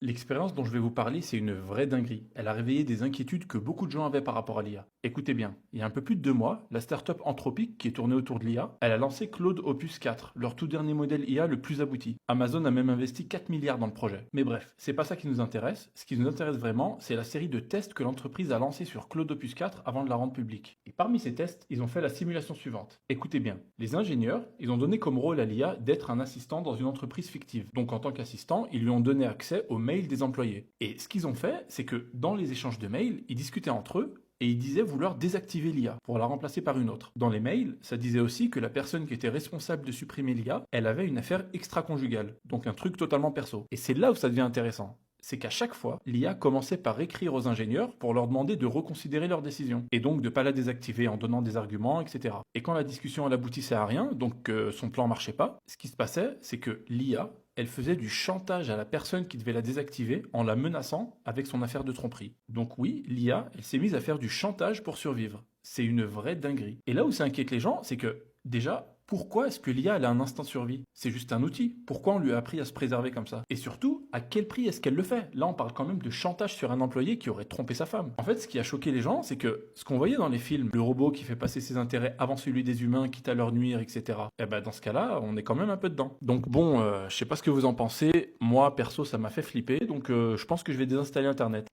L'expérience dont je vais vous parler, c'est une vraie dinguerie. Elle a réveillé des inquiétudes que beaucoup de gens avaient par rapport à l'IA. Écoutez bien, il y a un peu plus de 2 mois, la startup Anthropic, qui est tournée autour de l'IA, elle a lancé Claude Opus 4, leur tout dernier modèle IA le plus abouti. Amazon a même investi 4 milliards dans le projet. Mais bref, c'est pas ça qui nous intéresse. Ce qui nous intéresse vraiment, c'est la série de tests que l'entreprise a lancé sur Claude Opus 4 avant de la rendre publique. Et parmi ces tests, ils ont fait la simulation suivante. Écoutez bien, les ingénieurs, ils ont donné comme rôle à l'IA d'être un assistant dans une entreprise fictive. Donc en tant qu'assistant, ils lui ont donné accès aux mails des employés. Et ce qu'ils ont fait, c'est que dans les échanges de mails, ils discutaient entre eux et ils disaient vouloir désactiver l'IA pour la remplacer par une autre. Dans les mails, ça disait aussi que la personne qui était responsable de supprimer l'IA, elle avait une affaire extra-conjugale, donc un truc totalement perso. Et c'est là où ça devient intéressant. C'est qu'à chaque fois, l'IA commençait par écrire aux ingénieurs pour leur demander de reconsidérer leur décision, et donc de ne pas la désactiver en donnant des arguments, etc. Et quand la discussion elle aboutissait à rien, donc que son plan marchait pas, ce qui se passait, c'est que l'IA, elle faisait du chantage à la personne qui devait la désactiver en la menaçant avec son affaire de tromperie. Donc oui, l'IA, elle s'est mise à faire du chantage pour survivre. C'est une vraie dinguerie. Et là où ça inquiète les gens, c'est que déjà, pourquoi est-ce que l'IA elle a un instinct de survie? C'est juste un outil. Pourquoi on lui a appris à se préserver comme ça? Et surtout, à quel prix est-ce qu'elle le fait? Là, on parle quand même de chantage sur un employé qui aurait trompé sa femme. En fait, ce qui a choqué les gens, c'est que ce qu'on voyait dans les films, le robot qui fait passer ses intérêts avant celui des humains, quitte à leur nuire, etc. Eh ben, dans ce cas-là, on est quand même un peu dedans. Donc bon, je sais pas ce que vous en pensez. Moi, perso, ça m'a fait flipper. Donc je pense que je vais désinstaller Internet.